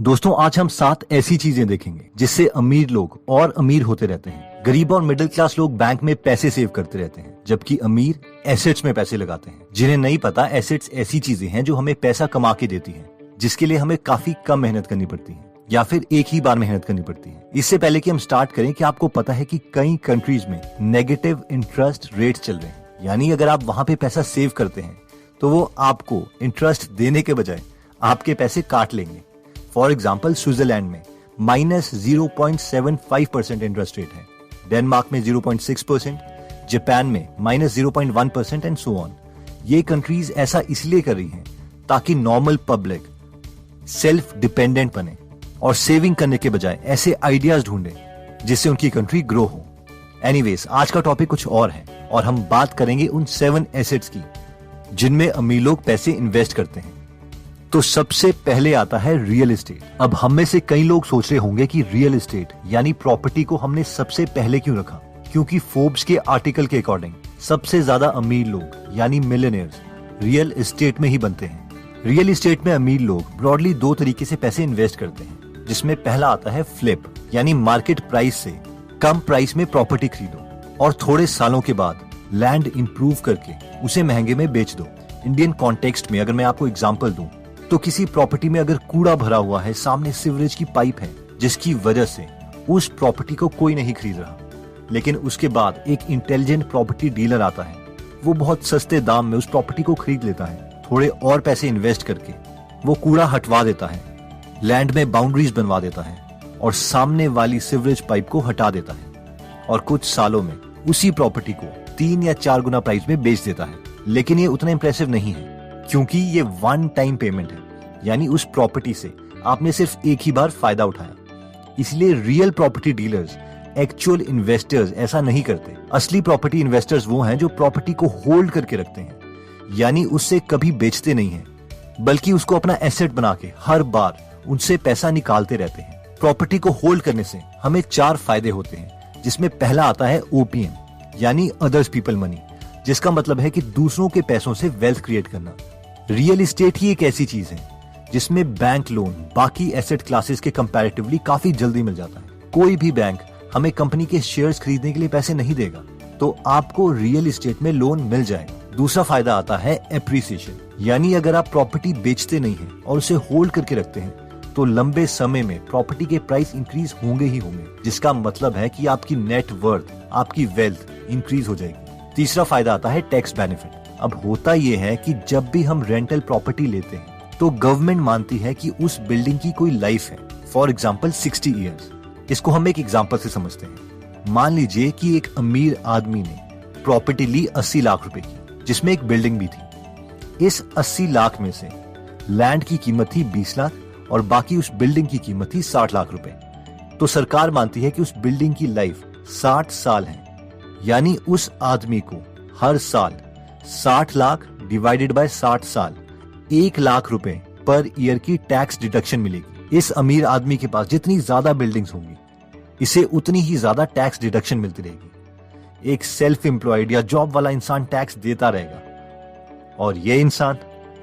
दोस्तों आज हम 7 ऐसी चीजें देखेंगे जिससे अमीर लोग और अमीर होते रहते हैं। गरीब और मिडिल क्लास लोग बैंक में पैसे सेव करते रहते हैं, जबकि अमीर एसेट्स में पैसे लगाते हैं। जिन्हें नहीं पता, एसेट्स ऐसी चीजें हैं जो हमें पैसा कमा के देती हैं, जिसके लिए हमें काफी कम मेहनत करनी पड़ती है या फिर एक ही बार मेहनत करनी पड़ती है। इससे पहले कि हम स्टार्ट करें, कि आपको पता है कि कई कंट्रीज में नेगेटिव इंटरेस्ट रेट चल रहे हैं, यानी अगर आप वहां पे पैसा सेव करते हैं तो वो आपको इंटरेस्ट देने के बजाय आपके पैसे काट लेंगे। फॉर एग्जाम्पल, स्विट्जरलैंड में -0.75% इंटरेस्ट रेट है, डेनमार्क में 0.6%, जापान में -0.1% एंड सो ऑन। ये कंट्रीज ऐसा इसलिए कर रही हैं ताकि नॉर्मल पब्लिक सेल्फ डिपेंडेंट बने और सेविंग करने के बजाय ऐसे आइडियाज ढूंढे जिससे उनकी कंट्री ग्रो हो। एनीवेज, आज का टॉपिक कुछ और है और हम बात करेंगे उन 7 एसेट्स की जिनमें अमीर लोग पैसे इन्वेस्ट करते हैं। तो सबसे पहले आता है रियल एस्टेट। अब हम में से कई लोग सोच रहे होंगे कि रियल एस्टेट यानी प्रॉपर्टी को हमने सबसे पहले क्यों रखा, क्योंकि फोर्ब्स के आर्टिकल के अकॉर्डिंग सबसे ज्यादा अमीर लोग यानी मिलियनेयर्स रियल एस्टेट में ही बनते हैं। रियल एस्टेट में अमीर लोग ब्रॉडली 2 तरीके से पैसे इन्वेस्ट करते हैं, जिसमें पहला आता है फ्लिप, यानी मार्केट प्राइस से कम प्राइस में प्रॉपर्टी खरीदो और थोड़े सालों के बाद लैंड इंप्रूव करके उसे महंगे में बेच दो। इंडियन कॉन्टेक्स्ट में अगर मैं आपको एग्जांपल दूं, तो किसी प्रॉपर्टी में अगर कूड़ा भरा हुआ है, सामने सीवरेज की पाइप है, जिसकी वजह से उस प्रॉपर्टी को कोई नहीं खरीद रहा, लेकिन उसके बाद एक इंटेलिजेंट प्रॉपर्टी डीलर आता है, वो बहुत सस्ते दाम में उस प्रॉपर्टी को खरीद लेता है। थोड़े और पैसे इन्वेस्ट करके वो कूड़ा हटवा देता है, लैंड में बाउंड्रीज बनवा देता है और सामने वाली सीवरेज पाइप को हटा देता है और कुछ सालों में उसी प्रॉपर्टी को 3 या 4 गुना प्राइस में बेच देता है। लेकिन ये उतना इंप्रेसिव नहीं है, क्योंकि ये वन टाइम पेमेंट है, यानी उस प्रॉपर्टी से आपने सिर्फ एक ही बार फायदा उठाया। इसलिए real property dealers, actual investors ऐसा नहीं करते। असली प्रॉपर्टी इन्वेस्टर्स वो हैं जो प्रॉपर्टी को होल्ड करके रखते हैं, यानी उससे कभी बेचते नहीं हैं, बल्कि उसको अपना एसेट बना के हर बार उनसे पैसा निकालते रहते हैं। प्रॉपर्टी को होल्ड करने से हमें 4 फायदे होते हैं, जिसमें पहला आता है ओपीएम, यानी अदर्स पीपल मनी, जिसका मतलब है कि दूसरों के पैसों से वेल्थ क्रिएट करना। रियल एस्टेट ही एक ऐसी चीज है जिसमें बैंक लोन बाकी एसेट क्लासेस के कंपैरेटिवली काफी जल्दी मिल जाता है। कोई भी बैंक हमें कंपनी के शेयर्स खरीदने के लिए पैसे नहीं देगा, तो आपको रियल एस्टेट में लोन मिल जाएगा। दूसरा फायदा आता है एप्रिसिएशन, यानी अगर आप प्रॉपर्टी बेचते नहीं हैं और उसे होल्ड करके रखते हैं, तो लंबे समय में प्रॉपर्टी के प्राइस इंक्रीज होंगे ही होंगे, जिसका मतलब है कि आपकी नेट वर्थ, आपकी वेल्थ इंक्रीज हो जाएगी। तीसरा फायदा आता है टैक्स बेनिफिट। अब होता यह है कि जब भी हम रेंटल प्रॉपर्टी लेते हैं, तो गवर्नमेंट मानती है कि उस बिल्डिंग की कोई लाइफ है, फॉर एग्जाम्पल 60 ईयर्स। इसको हम एक एग्जाम्पल से समझते हैं। मान लीजिए कि एक अमीर आदमी ने प्रॉपर्टी ली 80 लाख रुपए की, जिसमें एक बिल्डिंग भी थी। इस 80 लाख में से लैंड की कीमत थी 20 लाख और बाकी उस बिल्डिंग की कीमत थी 60 लाख रुपए। तो सरकार मानती है कि उस बिल्डिंग की लाइफ 60 साल है, यानी उस आदमी को हर साल 60 लाख डिवाइडेड बाय 60 साल 1 लाख रुपए पर ईयर की टैक्स डिडक्शन मिलेगी। इस अमीर आदमी के पास जितनी ज्यादा बिल्डिंग्स होंगी, इसे उतनी ही ज्यादा टैक्स डिडक्शन मिलती रहेगी। एक सेल्फ एम्प्लॉयड या जॉब वाला इंसान टैक्स देता रहेगा और ये इंसान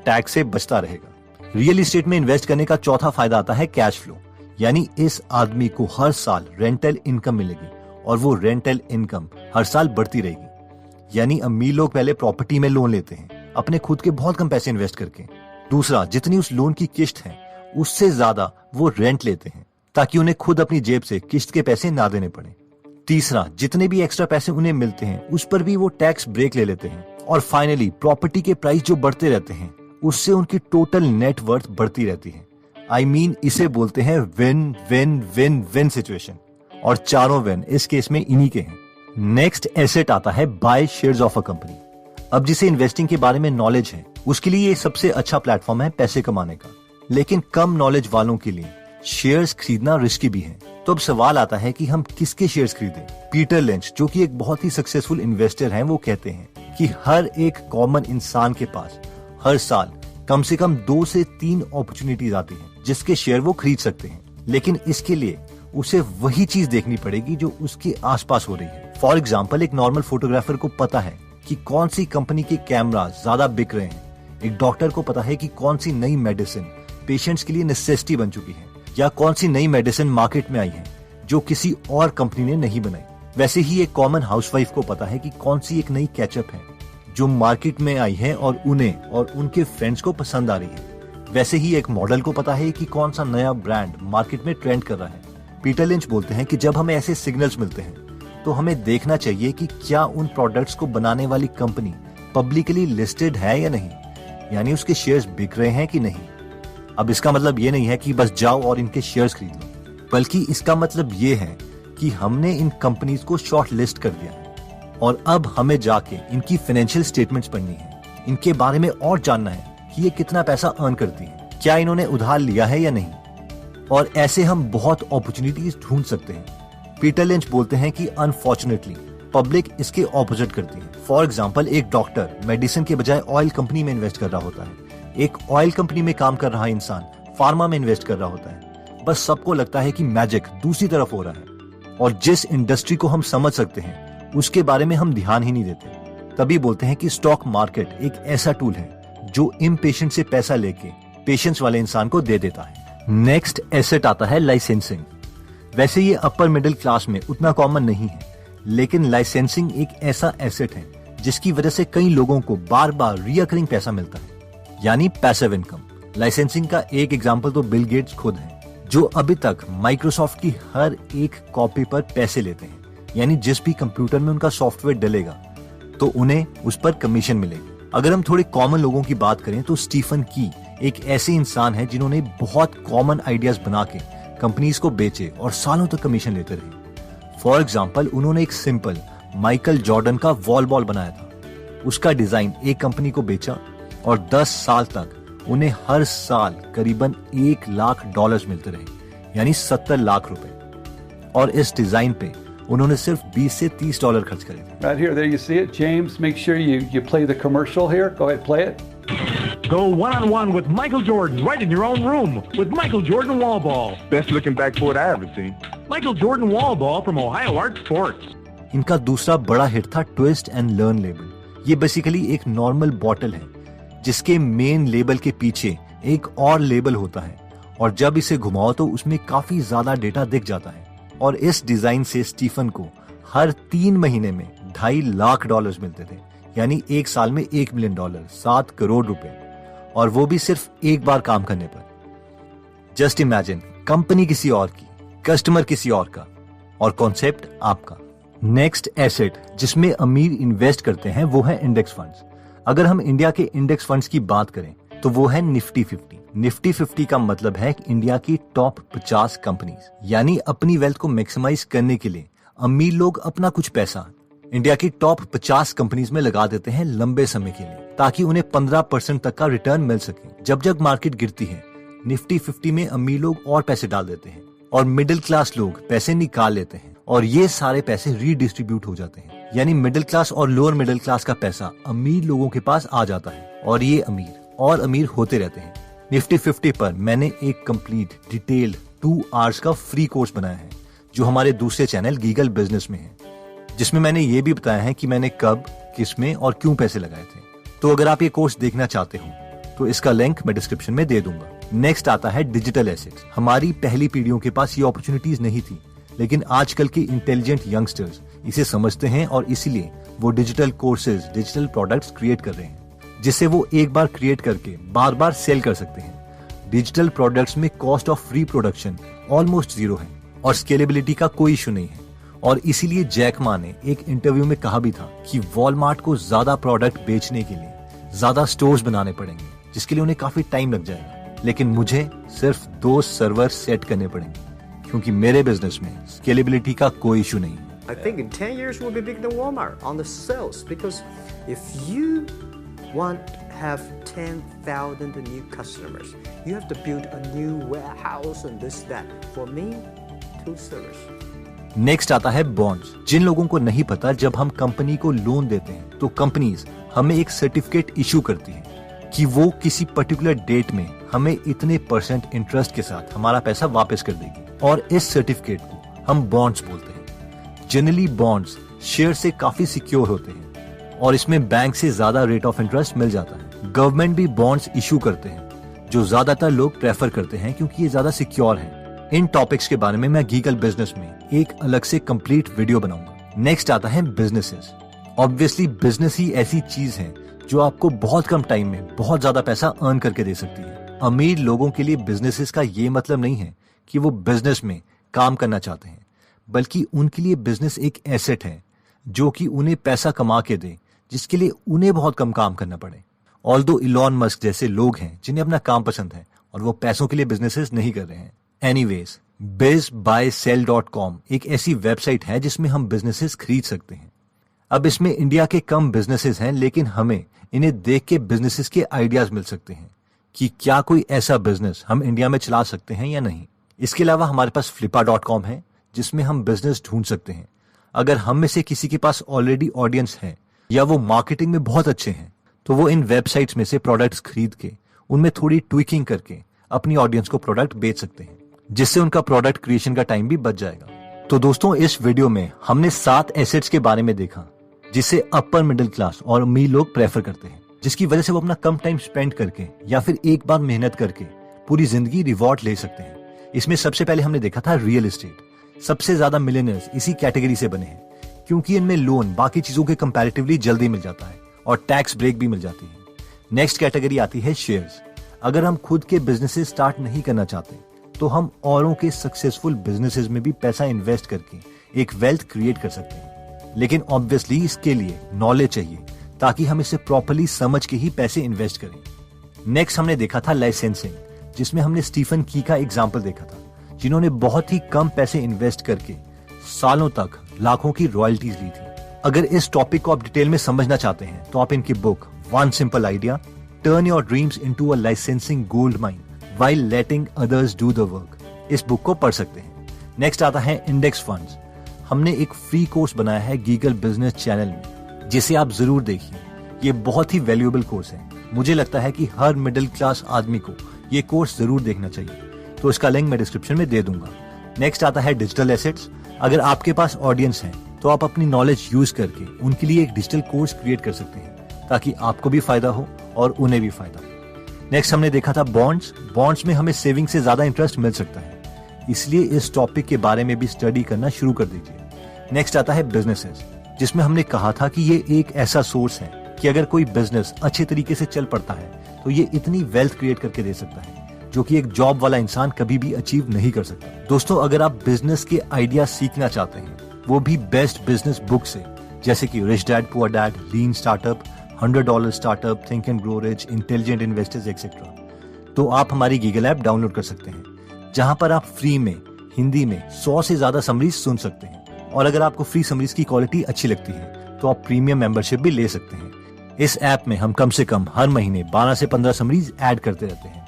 टैक्स से बचता रहेगा। रियल एस्टेट में इन्वेस्ट करने का चौथा फायदा आता है कैश फ्लो, यानी इस आदमी को हर साल रेंटल इनकम मिलेगी और वो रेंटल इनकम हर साल बढ़ती रहेगी। यानी अमीर लोग पहले प्रॉपर्टी में लोन लेते हैं अपने खुद के बहुत कम पैसे इन्वेस्ट करके। दूसरा, जितनी उस लोन की किस्त है उससे ज्यादा वो रेंट लेते हैं, ताकि उन्हें खुद अपनी जेब से किस्त के पैसे ना देने पड़े। तीसरा, जितने भी एक्स्ट्रा पैसे उन्हें मिलते हैं उस पर भी वो टैक्स ब्रेक ले लेते हैं। और फाइनली, प्रॉपर्टी के प्राइस जो बढ़ते रहते हैं उससे उनकी टोटल नेट वर्थ बढ़ती रहती है। आई मीन, इसे बोलते हैं win win win win situation, और चारों विन इस केस में इन्हीं के हैं। नेक्स्ट एसेट आता है by shares of a company. अब जिसे इन्वेस्टिंग के बारे में नॉलेज है, उसके लिए ये सबसे अच्छा प्लेटफॉर्म है पैसे कमाने का। लेकिन कम नॉलेज वालों के लिए शेयर्स खरीदना रिस्की भी है। तो अब सवाल आता है कि हम किसके शेयर्स खरीदें। पीटर लिंच, जो कि एक बहुत ही सक्सेसफुल इन्वेस्टर हैं, वो कहते हैं कि हर एक कॉमन इंसान के पास हर साल कम से कम 2 से 3 अपॉर्चुनिटीज आती हैं जिसके शेयर वो खरीद सकते हैं। लेकिन इसके लिए उसे वही चीज देखनी पड़ेगी जो उसके आसपास हो रही है। फॉर एग्जाम्पल, एक नॉर्मल फोटोग्राफर को पता है कि कौन सी कंपनी के कैमरा ज्यादा बिक रहे हैं। एक डॉक्टर को पता है कि कौन सी नई मेडिसिन पेशेंट्स के लिए नेसेसिटी बन चुकी है। या कौन सी नई मेडिसिन मार्केट में आई है जो किसी और कंपनी ने नहीं बनाई। वैसे ही एक कॉमन हाउसवाइफ को पता है कि कौन सी एक नई केचप है जो मार्केट में आई है और उन्हें और उनके फ्रेंड्स को पसंद आ रही है। वैसे ही एक मॉडल को पता है कि कौन सा नया ब्रांड मार्केट में ट्रेंड कर रहा है। पीटर लिंच बोलते हैं कि जब हमें ऐसे सिग्नल्स मिलते हैं तो हमें देखना चाहिए कि क्या उन प्रोडक्ट्स को बनाने वाली कंपनी पब्लिकली लिस्टेड है या नहीं, यानी उसके शेयर्स बिक रहे हैं कि नहीं। अब इसका मतलब ये नहीं है कि बस जाओ और इनके शेयर्स खरीद लो, बल्कि इसका मतलब ये है कि हमने इन कंपनीज को शॉर्ट लिस्ट कर दिया है और अब हमें जाके इनकी फाइनेंशियल स्टेटमेंट्स पढ़नी है, इनके बारे में और जानना है कि ये कितना पैसा अर्न करती है, क्या इन्होंने उधार लिया है या नहीं। और ऐसे हम बहुत अपॉर्चुनिटीज ढूंढ सकते हैं। पीटर लिंच बोलते हैं कि अनफॉर्चुनेटली पब्लिक इसके ऑपोजिट करती है। फॉर एग्जाम्पल, एक डॉक्टर मेडिसिन के बजाय ऑयल कंपनी में इन्वेस्ट कर रहा होता है। एक ऑयल कंपनी में काम कर रहा इंसान फार्मा में इन्वेस्ट कर रहा होता है। बस सबको लगता है कि मैजिक दूसरी तरफ हो रहा है और जिस इंडस्ट्री को हम समझ सकते हैं उसके बारे में हम ध्यान ही नहीं देते। तभी बोलते हैं कि स्टॉक मार्केट एक ऐसा टूल है जो इम्पेशेंट से पैसा लेके पेशेंस वाले इंसान को दे देता है। नेक्स्ट एसेट आता है लाइसेंसिंग। वैसे ये अपर मिडिल क्लास में उतना कॉमन नहीं है, लेकिन लाइसेंसिंग एक ऐसा एसेट है जिसकी वजह से कई लोगों को बार बार रिकरिंग पैसा मिलता है, यानी पैसिव इनकम। लाइसेंसिंग का एक एग्जांपल तो बिल गेट्स खुद हैं, जो अभी तक माइक्रोसॉफ्ट की हर एक कॉपी पर पैसे लेते हैं, यानी जिस भी कंप्यूटर में उनका सॉफ्टवेयर डलेगा तो उन्हें उस पर कमीशन मिलेगी। अगर हम थोड़े कॉमन लोगों की बात करें तो स्टीफन की एक ऐसे इंसान है जिन्होंने बहुत कॉमन आइडियाज बना के कंपनीज को बेचे और सालों तक कमीशन लेते रहे। फॉर एग्जाम्पल, उन्होंने एक सिंपल माइकल जॉर्डन का वॉल बॉल बनाया था। उसका डिजाइन एक कंपनी को बेचा और 10 साल तक उन्हें हर साल करीबन $1 लाख मिलते रहे, यानी 70 लाख रुपए। और इस डिजाइन पे उन्होंने सिर्फ $20 से $30 खर्च करे थे। Right here, there you see it. James, make sure you play the commercial here. Go ahead, play it. Go one-on-one with Michael Jordan right in your own room with Michael Jordan Wall Ball. Best looking backboard I ever seen. Michael Jordan Wall Ball from Ohio Art Sports. इनका दूसरा बड़ा hit था twist and learn label. ये basically एक normal bottle है जिसके main label के पीछे एक और लेबल होता है और जब इसे घुमाओ तो उसमें काफी ज्यादा डेटा दिख जाता है। और इस डिजाइन से स्टीफन को हर 3 महीने में $2.5 लाख मिलते थे, यानी एक साल में $1 मिलियन, 7 करोड़ रुपए, और वो भी सिर्फ एक बार काम करने पर। जस्ट इमेजिन, कंपनी किसी और की, कस्टमर किसी और का और कॉन्सेप्ट आपका। नेक्स्ट एसेट जिसमें अमीर इन्वेस्ट करते हैं वो है इंडेक्स फंड्स। अगर हम इंडिया के इंडेक्स फंड्स की बात करें तो वो है निफ्टी 50। निफ्टी 50 का मतलब है इंडिया की टॉप 50 कंपनीज, यानी अपनी वेल्थ को मैक्सिमाइज करने के लिए अमीर लोग अपना कुछ पैसा इंडिया की टॉप 50 कंपनीज में लगा देते हैं लंबे समय के लिए, ताकि उन्हें 15% तक का रिटर्न मिल सके। जब जब मार्केट गिरती है, निफ्टी 50 में अमीर लोग और पैसे डाल देते हैं और मिडिल क्लास लोग पैसे निकाल लेते हैं और ये सारे पैसे रीडिस्ट्रीब्यूट हो जाते हैं, यानी मिडिल क्लास और लोअर मिडिल क्लास का पैसा अमीर लोगों के पास आ जाता है और ये अमीर और अमीर होते रहते हैं। निफ्टी 50 पर मैंने एक कंप्लीट डिटेल्ड 2 आवर्स का फ्री कोर्स बनाया है जो हमारे दूसरे चैनल गीगल बिजनेस में है, जिसमें मैंने ये भी बताया है कि मैंने कब, किसमें और क्यों पैसे लगाए थे। तो अगर आप ये कोर्स देखना चाहते हो तो इसका लिंक मैं डिस्क्रिप्शन में दे दूंगा। नेक्स्ट आता है डिजिटल एसेट्स। हमारी पहली पीढ़ियों के पास ये अपॉर्चुनिटीज नहीं थी, लेकिन आजकल के इंटेलिजेंट यंगस्टर्स इसे समझते हैं और इसीलिए वो digital courses, digital products create कर रहे हैं जिससे वो एक बार क्रिएट करके बार बार सेल कर सकते हैं। डिजिटल प्रोडक्ट्स में cost of free production almost 0 है और स्केलेबिलिटी का कोई इशू नहीं है। और इसीलिए जैक मा ने एक इंटरव्यू में कहा भी था कि वॉलमार्ट को ज्यादा प्रोडक्ट बेचने के लिए ज्यादा स्टोर्स बनाने पड़ेंगे, जिसके लिए उन्हें काफी टाइम लग जाएगा, लेकिन मुझे सिर्फ 2 सर्वर सेट करने पड़ेंगे क्योंकि मेरे बिजनेस में स्केलेबिलिटी का कोई इशू नहीं है। I think in 10 years we'll be bigger than Walmart on the sales, because if you want to have 10,000 new customers, you have to build a new warehouse and this that. For me, 2 servers. Next आता है bonds. जिन लोगों को नहीं पता, जब हम company को loan देते हैं तो कंपनीज हमें एक सर्टिफिकेट इशू करती है कि वो किसी पर्टिकुलर डेट में हमें इतने % इंटरेस्ट के साथ हमारा पैसा वापस कर देगी, और इस सर्टिफिकेट को हम बॉन्ड्स बोलते हैं। जनरली बॉन्ड्स शेयर से काफी सिक्योर होते हैं और इसमें बैंक से ज्यादा रेट ऑफ इंटरेस्ट मिल जाता है। गवर्नमेंट भी बॉन्ड्स इशू करते हैं जो ज्यादातर लोग प्रेफर करते हैं क्योंकि ये ज्यादा सिक्योर है। इन टॉपिक्स के बारे में मैं गीगल बिजनेस में एक अलग से कंप्लीट वीडियो बनाऊंगा। नेक्स्ट आता है बिजनेसेस। ऑब्वियसली बिजनेस ही ऐसी चीज है जो आपको बहुत कम टाइम में बहुत ज्यादा पैसा अर्न करके दे सकती है। अमीर लोगों के लिए बिजनेसेस का ये मतलब नहीं है कि वो बिजनेस में काम करना चाहते हैं, बल्कि उनके लिए बिजनेस एक एसेट है जो कि उन्हें पैसा कमा के दे, जिसके लिए उन्हें बहुत कम काम करना पड़े। ऑल्दो इलॉन मस्क जैसे लोग हैं जिन्हें अपना काम पसंद है और वो पैसों के लिए बिजनेसेस नहीं कर रहे हैं। एनीवेज, bizbuysell.com एक ऐसी वेबसाइट है जिसमें हम बिजनेसेस खरीद सकते हैं। अब इसमें इंडिया के कम बिजनेसेस हैं, लेकिन हमें इन्हें देख के बिजनेसेस के आइडियाज मिल सकते हैं कि क्या कोई ऐसा बिजनेस हम इंडिया में चला सकते हैं या नहीं। इसके अलावा हमारे पास flippa.com है जिसमें हम बिजनेस ढूंढ सकते हैं। अगर हम में से किसी के पास ऑलरेडी ऑडियंस है या वो मार्केटिंग में बहुत अच्छे हैं, तो वो इन वेबसाइट्स में से प्रोडक्ट्स खरीद के उनमें थोड़ी ट्विकिंग करके अपनी ऑडियंस को प्रोडक्ट बेच सकते हैं, जिससे उनका प्रोडक्ट क्रिएशन का टाइम भी बच जाएगा। तो दोस्तों, इस वीडियो में हमने 7 एसेट्स के बारे में देखा जिसे अपर मिडिल क्लास और अमीर लोग प्रेफर करते हैं, जिसकी वजह से वो अपना कम टाइम स्पेंड करके या फिर एक बार मेहनत करके पूरी जिंदगी रिवॉर्ड ले सकते हैं। इसमें सबसे पहले हमने देखा था रियल एस्टेट। सबसे ज्यादा मिलियनर्स इसी कैटेगरी से बने हैं, क्योंकि इनमें लोन बाकी चीजों के कंपैरेटिवली जल्दी मिल जाता है और टैक्स ब्रेक भी मिल जाती है। नेक्स्ट कैटेगरी आती है शेयर्स। अगर हम खुद के बिजनेसेस स्टार्ट नहीं करना चाहते, तो हम औरों के सक्सेसफुल बिजनेसेस में भी पैसा इन्वेस्ट करके एक वेल्थ क्रिएट कर सकते हैं। लेकिन ऑब्वियसली इसके लिए नॉलेज चाहिए, ताकि हम इसे प्रॉपर्ली समझ के ही पैसे इन्वेस्ट करें। नेक्स्ट हमने देखा था लाइसेंसिंग, जिसमें हमने स्टीफन की का एग्जाम्पल देखा था, जिन्होंने बहुत ही कम पैसे इन्वेस्ट करके सालों तक लाखों की रॉयल्टीज ली थी। अगर इस टॉपिक को आप डिटेल में समझना चाहते हैं, तो आप इनकी book one simple idea, turn your dreams into a licensing gold mine while letting others do the work, इस बुक को पढ़ सकते हैं। नेक्स्ट आता है इंडेक्स फंड्स। हमने एक फ्री कोर्स बनाया है गीगल बिजनेस चैनल में, जिसे आप जरूर देखिए। ये बहुत ही वैल्यूएबल कोर्स है। मुझे लगता है कि हर मिडिल क्लास आदमी को ये कोर्स जरूर देखना चाहिए, तो इसका लिंक मैं डिस्क्रिप्शन में दे दूंगा। नेक्स्ट आता है डिजिटल एसेट्स। अगर आपके पास ऑडियंस है, तो आप अपनी नॉलेज यूज करके उनके लिए एक डिजिटल कोर्स क्रिएट कर सकते हैं, ताकि आपको भी फायदा हो और उन्हें भी फायदा हो। नेक्स्ट हमने देखा था बॉन्ड्स। बॉन्ड्स में हमें सेविंग से ज्यादा इंटरेस्ट मिल सकता है, इसलिए इस टॉपिक के बारे में भी स्टडी करना शुरू कर दीजिए। नेक्स्ट आता है बिजनेसेस, जिसमें हमने कहा था कि ये एक ऐसा सोर्स है कि अगर कोई बिजनेस अच्छे तरीके से चल पड़ता है, तो ये इतनी वेल्थ क्रिएट करके दे सकता है जो कि एक जॉब वाला इंसान कभी भी अचीव नहीं कर सकता। दोस्तों, अगर आप बिजनेस के आइडिया सीखना चाहते हैं, वो भी बेस्ट बिजनेस बुक से, जैसे कि rich dad poor dad, lean startup, $100 startup, think and grow rich, intelligent investors etcetera, तो आप हमारी गीगल ऐप डाउनलोड कर सकते हैं, जहां पर आप फ्री में हिंदी में 100 से ज्यादा समरीज सुन सकते हैं। और अगर आपको फ्री समरीज की क्वालिटी अच्छी लगती है, तो आप प्रीमियम मेंबरशिप भी ले सकते हैं। इस ऐप में हम कम से कम हर महीने 12 से 15 समरीज ऐड करते रहते हैं।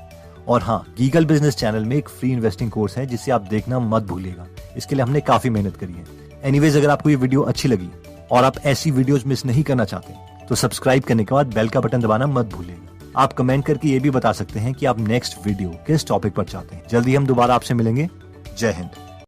और हाँ, गीगल बिजनेस चैनल में एक फ्री इन्वेस्टिंग कोर्स है, जिसे आप देखना मत भूलिएगा। इसके लिए हमने काफी मेहनत करी है। एनीवेज, अगर आपको ये वीडियो अच्छी लगी और आप ऐसी वीडियोस मिस नहीं करना चाहते, तो सब्सक्राइब करने के बाद बेल का बटन दबाना मत भूलिएगा। आप कमेंट करके ये भी बता सकते हैं कि आप नेक्स्ट वीडियो किस टॉपिक पर चाहते हैं। जल्दी हम दोबारा आपसे मिलेंगे। जय हिंद।